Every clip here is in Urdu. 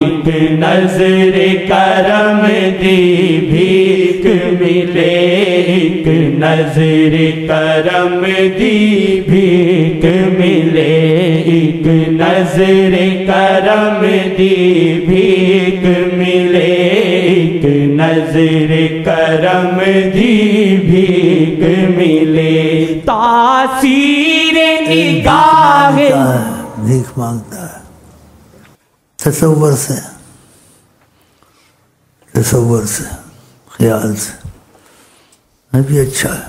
ایک نظر کرم دی بھیک ملے، ایک نظر کرم دی بھیک ملے، ایک نظر کرم دی بھیک ملے، ایک نظر کرم دی بھیک ملے، تاثیر نگاہ بھیک مانگتا ہے تصور سے، تصور سے، خیال سے، میں بھی اچھا ہے،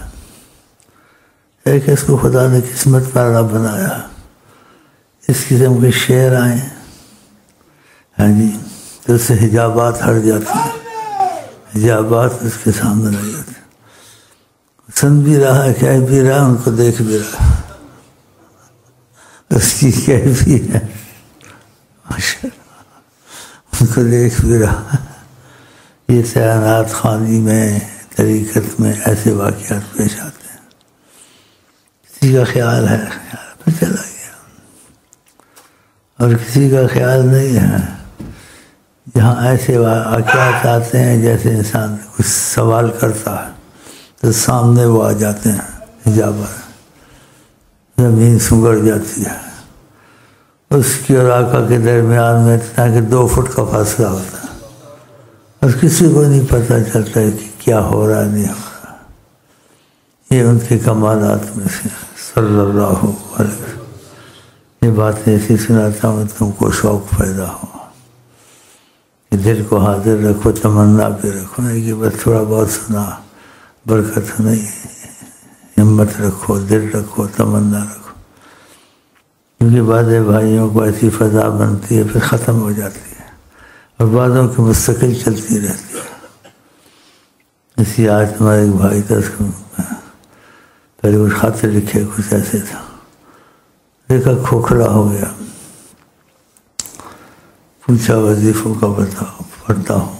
ایک اس کو خدا نے قسمت والا بنایا، اس قسم کے شعر آئیں ہاں جی تو اس سے حجابات ہٹ جاتے ہیں، حجابات اس کے سامنے رہ جاتے ہیں، سن بھی رہا ہے، کہہ بھی رہا، ان کو دیکھ بھی رہا، اس کی کیفی ہے ماشاءاللہ، ان کو دیکھ بھی رہا۔ یہ سیانات خوانی میں، طریقت میں ایسے واقعات پیش آتے ہیں، کسی کا خیال ہے خیال پہ چلا گیا، اور کسی کا خیال نہیں ہے، جہاں ایسے واقعات آتے ہیں جیسے انسان کچھ سوال کرتا ہے تو سامنے وہ آ جاتے ہیں، حجابات، زمین سنگڑ جاتی ہے، اس کی اور آقا کے درمیان میں اتنا کہ 2 فٹ کا فاصلہ ہوتا ہے، اور کسی کو نہیں پتہ چلتا ہے کہ کیا ہو رہا ہے نہیں ہو رہا۔ یہ ان کے کمالات میں سے صلی اللہ علیہ وسلم۔ یہ باتیں ایسی سناتا ہوں تم کو شوق پیدا ہو کہ دل کو حاضر رکھو، تمنا بھی رکھو، نہیں کہ بس تھوڑا بہت سنا برکت نہیں، ہمت رکھو، دل رکھو، تمنا رکھو، کیونکہ بعض بھائیوں کو ایسی فضا بنتی ہے پھر ختم ہو جاتی ہے، اور بعضوں کی مستقل چلتی رہتی ہے۔ اسی آج ہمارے ایک بھائی تھا، اس کو پہلے کچھ خط لکھے، کچھ ایسے تھا، دیکھا کھوکھلا ہو گیا، پوچھا وظیفوں کا بتاؤ، پڑھتا ہوں،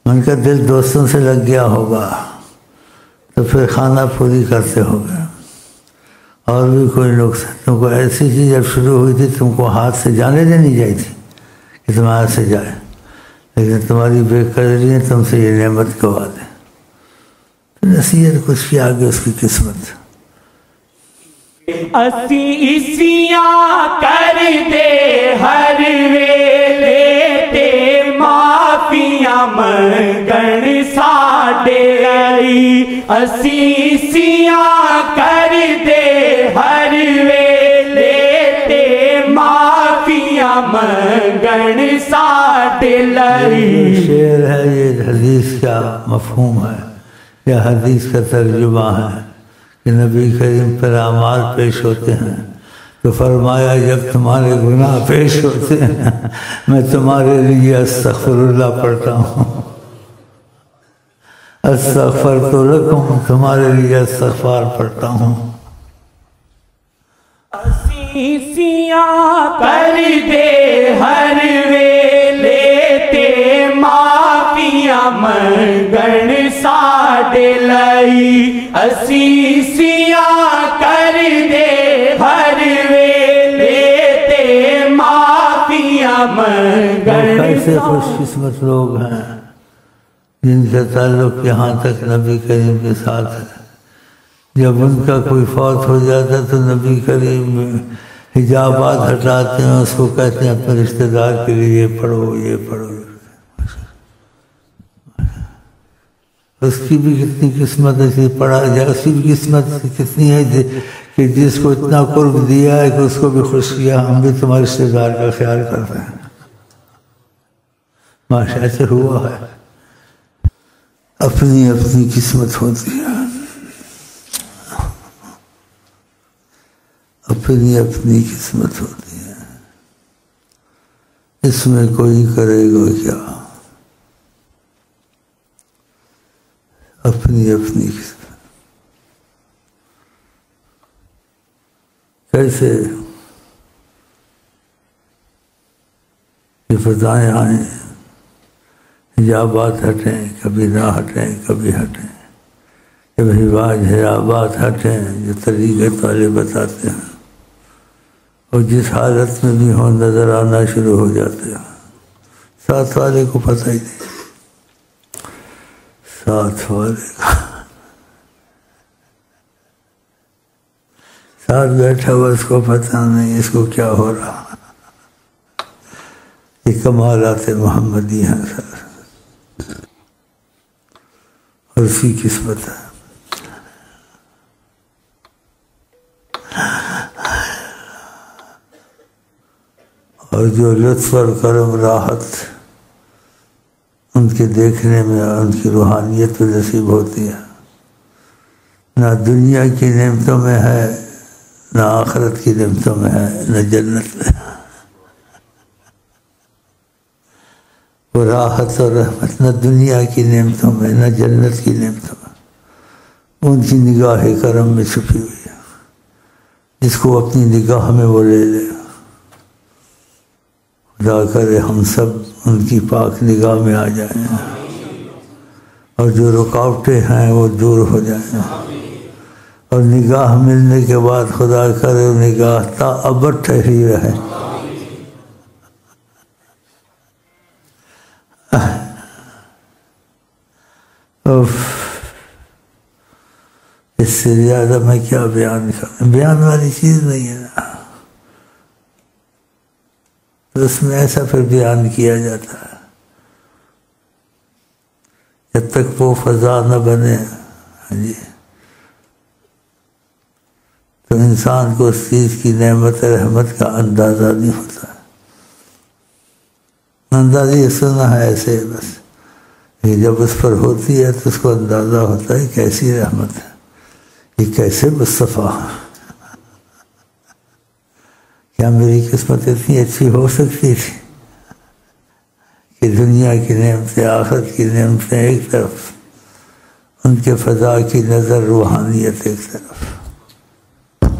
من کا دل دوستوں سے لگ گیا ہوگا تو پھر خانہ پوری کرتے ہو گئے، اور بھی کوئی نقصان، تم کو ایسی چیز جب شروع ہوئی تھی تم کو ہاتھ سے جانے دینی چاہیے تھی کہ تم ہاتھ سے جائے، لیکن تمہاری بے قدری نے تم سے یہ نعمت گوا دے، تو نصیحت کچھ کی، آگے اس کی قسمت۔ اسی اسیاں کر دے ہر ویلے تے معافیاں منگن ساڈے آئی، اسی اسیاں کر دے ہر ویلے تے معافیاں منگن ساڈے لائی۔ شعر ہے، یہ حدیث کا مفہوم ہے، یا حدیث کا ترجمہ ہے کہ نبی کریم پر اعمال پیش ہوتے ہیں تو فرمایا جب تمہارے گناہ پیش ہوتے ہیں میں تمہارے لیے استغفر اللہ پڑھتا ہوں، استغفرت لکم، تمہارے لیے استغفار پڑھتا ہوں۔ اسیاں کر دے ہر ویلے تے معافیاں منگن ساڈے لائی، اسیاں کر دے ہر ویلے تے معافیاں منگن۔ ایسے خوش قسمت لوگ ہیں جن کا تعلق یہاں تک نبی کریم کے ساتھ ہے، جب ان کا کوئی فوت ہو جاتا تو نبی کریم حجابات ہٹاتے ہیں، اس کو کہتے ہیں اپنے رشتہ دار کے لیے یہ پڑھو، یہ پڑھو۔ اس کی بھی کتنی قسمت ہے، پڑھا جائے، اس کی بھی قسمت کتنی ہے کہ جس کو اتنا قرب دیا ہے کہ اس کو بھی خوش کیا، ہم بھی تمہارے رشتہ دار کا خیال کرتے ہیں، ماشاء سے ہوا ہے۔ اپنی اپنی قسمت ہوتی ہے، اپنی اپنی قسمت ہوتی ہے، اس میں کوئی کرے گا کیا، اپنی اپنی قسمت۔ کیسے یہ فضائیں آئیں، حجابات ہٹیں، کبھی نہ ہٹیں، کبھی ہٹیں، جب حجابات ہٹیں جو طریقت والے بتاتے ہیں، اور جس حالت میں بھی ہوں نظر آنا شروع ہو جاتے ہیں۔ ساتھ والے کو پتہ ہی نہیں، ساتھ والے کا ساتھ بیٹھا ہوا اس کو پتہ نہیں اس کو کیا ہو رہا۔ یہ کمالات محمدی ہیں سر، اور اس کی قسمت ہے۔ اور جو لطف اور کرم راحت ان کے دیکھنے میں اور ان کی روحانیت میں نصیب ہوتی ہے، نہ دنیا کی نعمتوں میں ہے، نہ آخرت کی نعمتوں میں ہے، نہ جنت میں۔ وہ راحت اور رحمت نہ دنیا کی نعمتوں میں، نہ جنت کی نعمتوں میں، ان کی نگاہ کرم میں چھپی ہوئی ہے، جس کو اپنی نگاہ میں وہ لے لے۔ خدا کرے ہم سب ان کی پاک نگاہ میں آ جائیں، اور جو رکاوٹیں ہیں وہ دور ہو جائیں، اور نگاہ ملنے کے بعد خدا کرے نگاہ تا ابد ٹھہری رہے۔ اس سے زیادہ میں کیا بیان کروں، بیان والی چیز نہیں ہے نا، تو اس میں ایسا پھر بیان کیا جاتا ہے۔ جب تک وہ فضا نہ بنے جی تو انسان کو اس چیز کی نعمت رحمت کا اندازہ نہیں ہوتا۔ اندازہ یہ سنا ہے ایسے بس، کہ جب اس پر ہوتی ہے تو اس کو اندازہ ہوتا ہے کیسی رحمت ہے، یہ کیسے مصطفیٰ، کیا میری قسمت اتنی اچھی ہو سکتی تھی کہ دنیا کی نعمتیں آخرت کی نعمتیں ایک طرف، ان کے فضا کی نظر روحانیت ایک طرف۔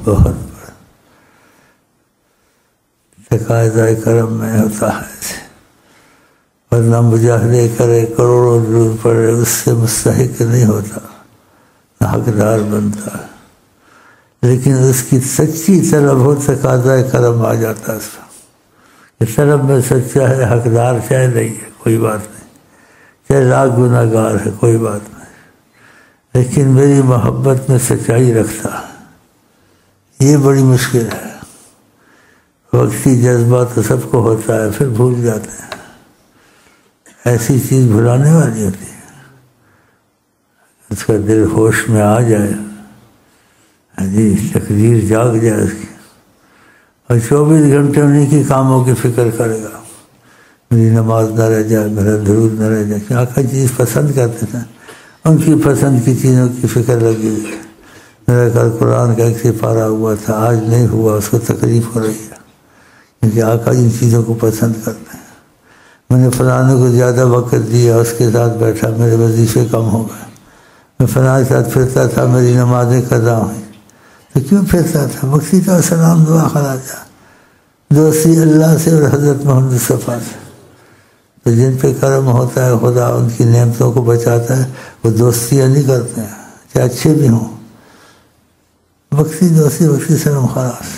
بہت بڑا تقاضۂ کرم میں ہوتا ہے ایسے، ورنہ مجاہدے کرے کروڑوں درود پڑے اس سے مستحق نہیں ہوتا، نہ حقدار بنتا ہے، لیکن اس کی سچی طلب ہو تقاضۂ کرم آ جاتا ہے اس پر۔ یہ طلب میں سچا ہے، حقدار چاہے نہیں ہے کوئی بات نہیں، چاہے لاکھ گناہ گار ہے کوئی بات نہیں، لیکن میری محبت میں سچائی رکھتا ہے، یہ بڑی مشکل ہے۔ وقتی جذبہ تو سب کو ہوتا ہے، پھر بھول جاتے ہیں، ایسی چیز بھلانے والی ہوتی ہے، اس کا دل ہوش میں آ جائے، جی تقدیر جاگ جائے اس کی، اور 24 گھنٹے انہیں کی کاموں کی فکر کرے گا، میری نماز نہ رہ جائے، میرا درود نہ رہ جائے، کہ آقا چیز پسند کرتے تھے، ان کی پسند کی چیزوں کی فکر لگی ہوئی ہے۔ میرا کل قرآن کا ایک سپارہ ہوا تھا، آج نہیں ہوا، اس کو تکلیف ہو رہی ہے، کیونکہ آقا ان چیزوں کو پسند کرتے ہیں۔ میں نے فلانے کو زیادہ وقت دیا، اس کے ساتھ بیٹھا، میرے وظیفے کم ہو گئے، میں فلاں کے ساتھ پھرتا تھا، میری نمازیں قضا ہوئیں، تو کیوں پھرتا تھا؟ وقتی تو سلام دعا خراجہ، دوستی اللہ سے اور حضرت محمد مصطفیٰ سے۔ تو جن پہ کرم ہوتا ہے خدا ان کی نعمتوں کو بچاتا ہے، وہ دوستیاں نہیں کرتے ہیں چاہے اچھے بھی ہوں، وقتی دوستی وقتی سلام خلاص،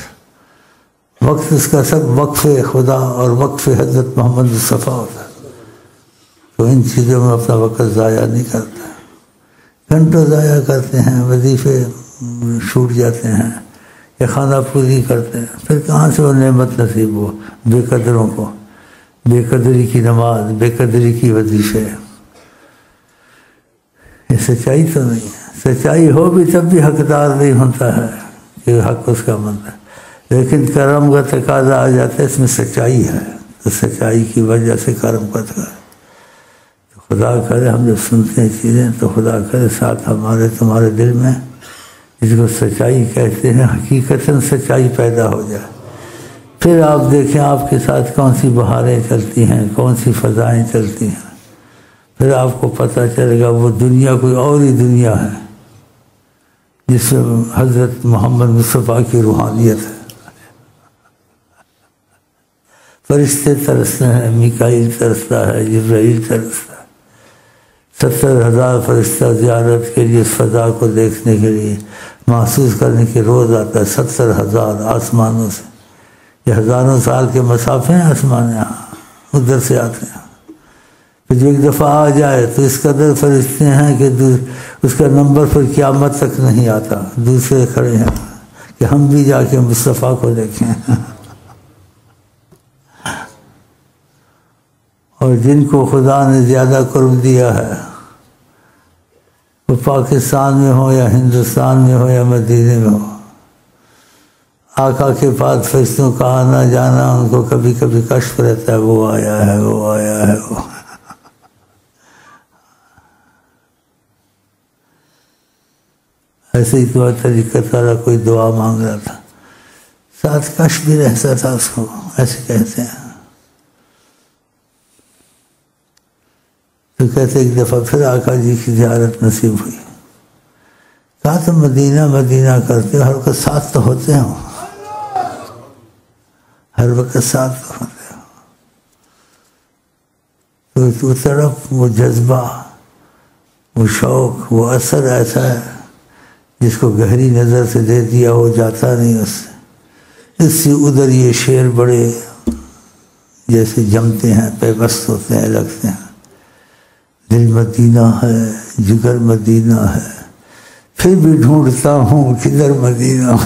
وقت اس کا سب وقف خدا اور وقف حضرت محمد مصطفیٰ ہوتا ہے، تو ان چیزوں میں اپنا وقت ضائع نہیں کرتا، گھنٹوں ضائع کرتے ہیں، وظیفے چھوٹ جاتے ہیں یا خانہ پوری کرتے ہیں، پھر کہاں سے وہ نعمت نصیب ہو بے قدروں کو؟ بے قدری کی نماز، بے قدری کی وظیفے، یہ سچائی تو نہیں ہے۔ سچائی ہو بھی تب بھی حقدار نہیں ہوتا ہے کہ حق اس کا بنتا ہے، لیکن کرم کا تقاضا آ جاتا ہے، اس میں سچائی ہے، تو سچائی کی وجہ سے کرم کا تقاضا۔ تو خدا کرے ہم جب سنتے ہیں چیزیں تو خدا کرے ساتھ ہمارے تمہارے دل میں جس کو سچائی کہتے ہیں حقیقتاً سچائی پیدا ہو جائے، پھر آپ دیکھیں آپ کے ساتھ کون سی بہاریں چلتی ہیں، کون سی فضائیں چلتی ہیں، پھر آپ کو پتہ چلے گا وہ دنیا کوئی اور ہی دنیا ہے جس میں حضرت محمد مصطفیٰ کی روحانیت ہے۔ فرشتے ترستے ہیں، میکائیل ترستا ہے، جبرائیل ترستا ہے، 70,000 فرشتہ زیارت کے لیے اس فضا کو دیکھنے کے لیے محسوس کرنے کے روز آتا ہے، 70,000 آسمانوں سے، یہ ہزاروں سال کے مسافے ہیں آسمان، یہاں ادھر سے آتے ہیں، پھر جو ایک دفعہ آ جائے تو اس قدر فرشتے ہیں کہ اس کا نمبر پھر قیامت تک نہیں آتا، دوسرے کھڑے ہیں کہ ہم بھی جا کے مصطفیٰ کو دیکھیں۔ اور جن کو خدا نے زیادہ قرب دیا ہے، وہ پاکستان میں ہو یا ہندوستان میں ہو یا مدینے میں ہو، آقا کے پاس فرشتوں کا آنا جانا ان کو کبھی کبھی کشف رہتا ہے، وہ آیا ہے، وہ آیا ہے، وہ ایسے ہی دعا طریقت والا کوئی دعا مانگ رہا تھا، ساتھ کشف بھی رہتا تھا اس کو، ایسے کہتے ہیں۔ تو کہتے ایک دفعہ پھر آقا جی کی زیارت نصیب ہوئی، کہا تو مدینہ مدینہ کرتے ہو، ہر وقت ساتھ تو ہوتے ہو، ہر وقت ساتھ تو ہوتے ہو، تو طرف وہ جذبہ، وہ شوق، وہ اثر ایسا ہے جس کو گہری نظر سے دے دیا ہو جاتا نہیں اس سے ادھر یہ شعر بڑے جیسے جمتے ہیں، پیوست ہوتے ہیں، لگتے ہیں۔ دل مدینہ ہے، جگر مدینہ ہے، پھر بھی ڈھونڈتا ہوں کدھر مدینہ۔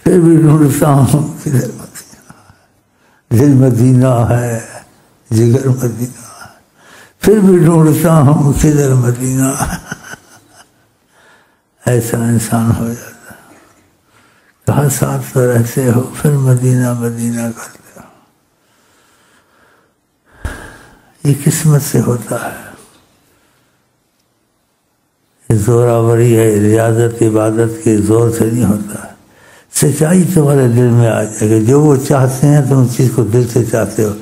پھر بھی ڈھونڈتا ہوں کدھر مدینہ، دل مدینہ ہے، جگر مدینہ ہے، پھر بھی ڈھونڈتا ہوں کدھر مدینہ۔ ایسا انسان ہو جاتا ہے، کہاں ساتھ تو رہتے ہو، پھر مدینہ مدینہ کرتے ہو۔ یہ قسمت سے ہوتا ہے، یہ زوراوری ہے، ریاضت عبادت کے زور سے نہیں ہوتا ہے۔ سچائی تمہارے دل میں آ جائے گی، جو وہ چاہتے ہیں تم اس چیز کو دل سے چاہتے ہو،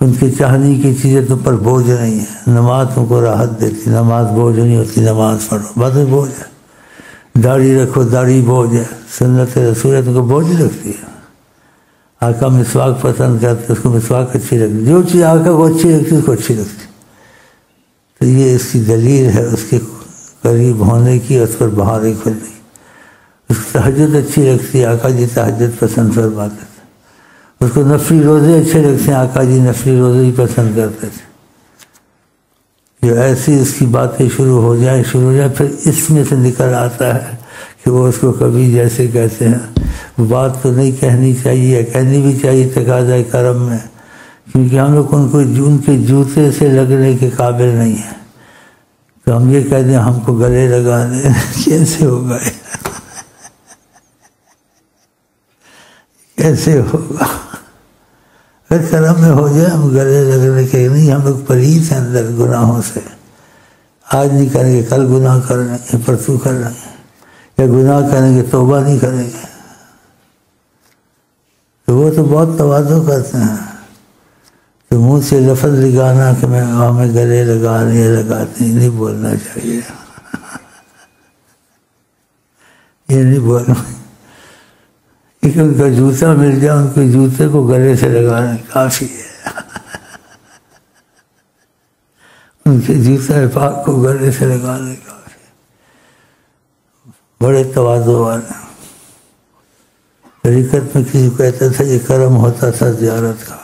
ان کے چاہنے کی چیزیں تم پر بوجھ نہیں ہے۔ نماز تم کو راحت دیتی، نماز بوجھ نہیں ہوتی، نماز پڑھو، بعد میں بوجھ ہے۔ داڑھی رکھو، داڑھی بوجھ ہے، سنت رسول تم کو بوجھ لگتی ہے۔ آقا مسواک پسند کرتے، اس کو مسواک اچھی لگتی، جو چیز آقا کو اچھی لگتی اس کو اچھی لگتی۔ تو یہ اس کی دلیل ہے اس کے قریب ہونے کی، اس پر بہاریں کھلنے کی۔ اس کو تہجد اچھی لگتی ہے، آقا جی تہجد پسند فرماتے تھے۔ اس کو نفلی روزے اچھے لگتے ہیں، آقا جی نفلی روزے ہی پسند کرتے تھے۔ جو ایسی اس کی باتیں شروع ہو جائیں پھر اس میں سے نکل آتا ہے کہ وہ اس کو کبھی جیسے کہتے ہیں، وہ بات تو نہیں کہنی چاہیے، کہنی بھی چاہیے تقاضۂ کرم میں، کیونکہ ہم لوگ ان کو ان کے جوتے سے لگنے کے قابل نہیں ہیں۔ تو ہم یہ کہہ دیں ہم کو گلے لگا دیں، کیسے ہوگا؟ کیسے ہوگا؟ اگر کرم میں ہو جائے ہم گلے لگنے کے نہیں، ہم لوگ پلیت ہیں اندر گناہوں سے، آج نہیں کریں گے کل گناہ کر لیں گے، پرسوں کر لیں گے، یا گناہ کریں گے توبہ نہیں کریں گے۔ تو وہ تو بہت تواضع کرتے ہیں، تو منہ سے لفظ لگانا کہ میں ہمیں گلے لگانے لگاتے نہیں بولنا چاہیے، یہ نہیں بولنا۔ لیکن ان کا جوتا مل جائے، ان کے جوتے کو گلے سے لگانا کافی ہے، ان کے جوتا پاک کو گلے سے لگانا کافی ہے۔ بڑے تواضع والے۔ طریقت میں کسی کو کہتا تھا یہ کرم ہوتا تھا زیارت کا،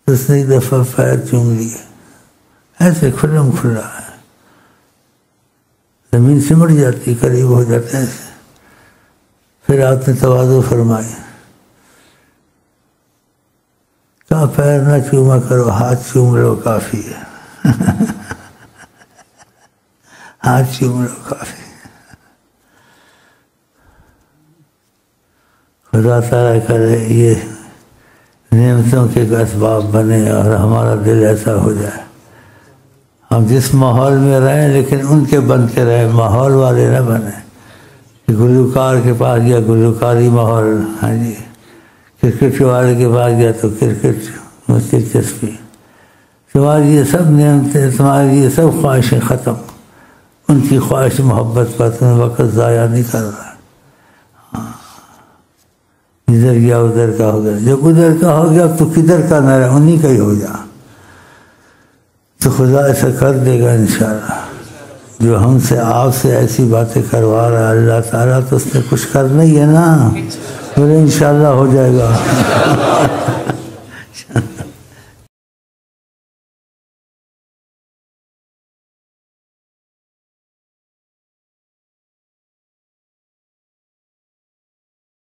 اس نے ایک دفعہ پیر چوم لیے، ایسے کھلم کھلا ہے، زمین سمٹ جاتی، قریب ہو جاتا ہے۔ پھر آپ نے تواضع فرمائی، کہا پیر نہ چوما کرو، ہاتھ چوم لو کافی ہے، ہاتھ چوم لو کافی ہے۔ خدا تعالیٰ کرے یہ نعمتوں کے اسباب بنے اور ہمارا دل ایسا ہو جائے، ہم جس ماحول میں رہیں لیکن ان کے بن کے رہیں، ماحول والے نہ بنیں کہ گلوکار کے پاس گیا گلوکاری ماحول، ہاں جی، کرکٹ والے کے پاس گیا تو کرکٹ میں دلچسپی، تمہاری یہ سب نعمتیں، تمہاری یہ سب خواہشیں ختم، ان کی خواہش محبت پر تمہیں وقت ضائع نہیں کر رہا۔ ادھر گیا ادھر کا ہو گیا، جب ادھر کا ہو گیا تو کدھر کا نہ رہے، انہیں کا ہی ہو جا۔ تو خدا ایسا کر دے گا انشاءاللہ. جو ہم سے آپ سے ایسی باتیں کروا رہا ہے اللہ تعالیٰ، تو اس نے کچھ کرنا ہی ہے نا. بولے انشاءاللہ ہو جائے گا.